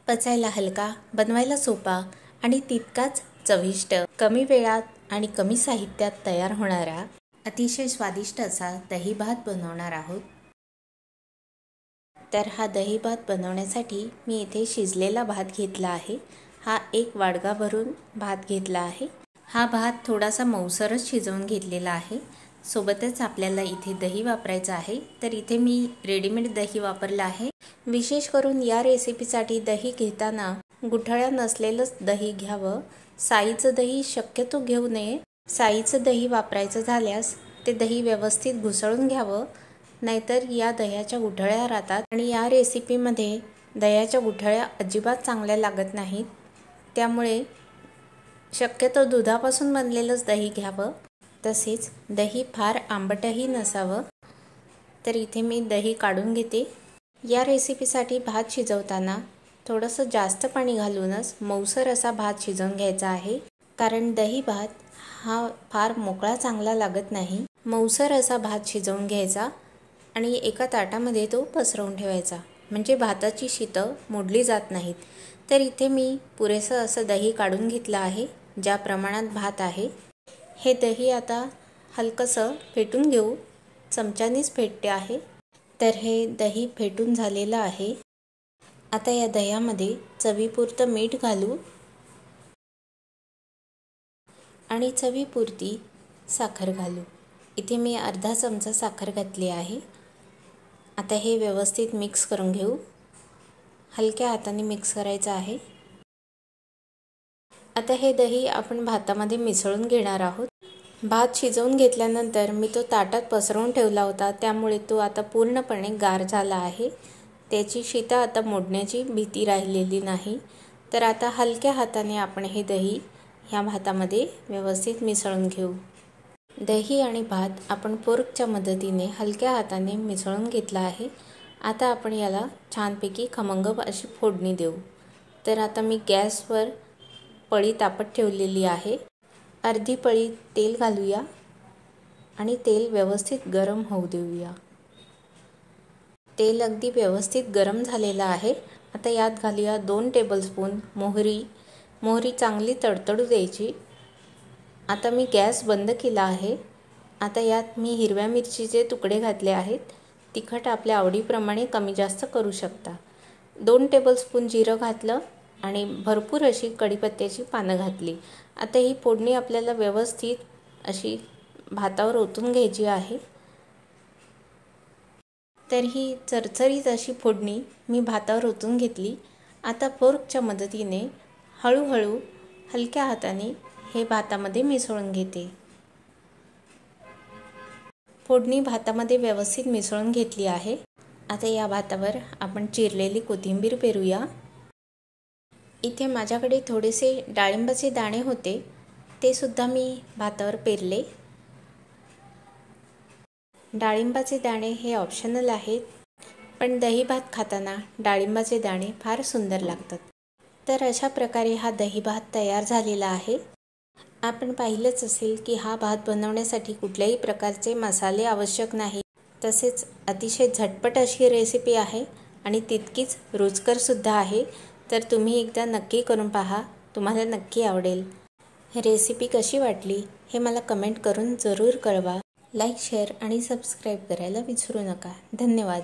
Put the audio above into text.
पचायला हलका, बनवायला सोपा आणि तितकाच चविष्ट, कमी वेळात आणि कमी साहित्यात तयार होणारा अतिशय स्वादिष्ट असा दही भात बनवणार आहोत। तर हा दही भात बनवण्यासाठी मी इथे शिजलेला भात घेतला आहे। हा एक वाडगा भरून भात घेतला आहे। हा भात थोडासा मऊसरच शिजवून घेतलेला आहे। सोबतच आपल्याला इथे दही वापरायचं आहे, तर इथे मी रेडीमेड दही वापरला आहे। विशेष करून या रेसिपीसाठी दही घेताना गुठळ्या नसलेलंच दही घ्यावं। साईचं दही शक्यतो घेऊ नये। साईचं दही वापरायचं झाल्यास ते दही व्यवस्थित घुसळून घ्यावं, नाहीतर या दह्याच्या गुठळ्या राहतात आणि या रेसिपीमध्ये दह्याच्या गुठळ्या अजिबात चांगल्या लागत नाहीत। त्यामुळे शक्यतो दुधापासून बनलेलंच दही घ्यावं। तसेच दही फार आंबटही नसावं। तर इथे मी दही काढून घेते। या रेसिपीसाठी भात शिजवताना थोडंसं जास्त पाणी घालूनच मऊसर असा भात शिजवून घ्यायचा आहे, कारण दही भात हा फार मोकळा चांगला लागत नाही। मऊसर असा भात शिजवून घ्यायचा आणि एका ताटामध्ये तो पसरवून ठेवायचा, म्हणजे भाताची शीतं मोडली जात नाहीत। तर इथे मी पुरेसं असं दही काढून घेतलं आहे, ज्या प्रमाणात भात आहे। हे दही आता हलकंसं फेटून घेऊ। चमच्यानीच फेटते आहे। तर हे दही फेटून झालेलं आहे। आता या दह्यामध्ये चवीपुरतं मीठ घालू आणि चवीपुरती साखर घालू। इथे मी अर्धा चमचा साखर घातली आहे। आता हे व्यवस्थित मिक्स करून घेऊ। हलक्या हाताने मिक्स करायचं आहे। आता हे दही आपण भातामध्ये मिसळून घेणार आहोत। भात शिजवून घेतल्यानंतर मी तो ताटात पसरवून ठेवला होता, त्यामुळे तो आता पूर्णपणे गार झाला आहे। त्याची शीतं आता मोडण्याची भीती राहिलेली नाही। तर आता हलक्या हाताने आपण हे दही ह्या भातामध्ये व्यवस्थित मिसळून घेऊ। दही आणि भात आपण फोर्कच्या मदतीने हलक्या हाताने मिसळून घेतला आहे। आता आपण याला छानपैकी खमंग अशी फोडणी देऊ। तर आता मी गॅसवर पळी तापत ठेवलेली आहे। अर्धी पळी तेल घालूया आणि तेल व्यवस्थित गरम होऊ देऊया। तेल अगदी व्यवस्थित गरम झालेलं आहे। आता यात घालूया 2 टेबलस्पून मोहरी। मोहरी चांगली तडतडू द्यायची। आता मी गॅस बंद केला आहे। आता यात मी हिरव्या मिरचीचे तुकडे घातले आहेत। तिखट आपल्या आवडीप्रमाणे कमी जास्त करू शकता। 2 टेबलस्पून जिरं घातलं आणि भरपूर अशी कढीपत्त्याची पानं घातली। आता ही फोडणी आपल्याला व्यवस्थित अशी भातावर ओतून घ्यायची आहे। तर ही चरचरीत अशी फोडणी मी भातावर ओतून घेतली। आता फोर्कच्या मदतीने हळूहळू हलक्या हाताने हे भातामध्ये मिसळून घेते। फोडणी भातामध्ये व्यवस्थित मिसळून घेतली आहे। आता या भातावर आपण चिरलेली कोथिंबीर पेरूया। इथे माझ्याकडे थोडेसे डाळिंबाचे दाणे होते, ते सुद्धा मी भातावर पेरले। डाळिंबाचे दाणे हे ऑप्शनल आहेत, पण दही भात खाताना डाळिंबाचे दाणे फार सुंदर लागतात। तर अशा प्रकारे हा दही भात तयार झालेला आहे। आपण पाहिलंच असेल की हा भात बनवण्यासाठी कुठल्याही प्रकारचे मसाले आवश्यक नाही। तसेच अतिशय झटपट अशी रेसिपी आहे आणि तितकीच रुचकर सुद्धा आहे। तर तुम्ही एकदा नक्की करून पहा, तुम्हाला नक्की आवडेल। रेसिपी कशी वाटली हे मला कमेंट करून जरूर कळवा। लाईक, शेअर आणि सबस्क्राईब करायला विसरू नका। धन्यवाद।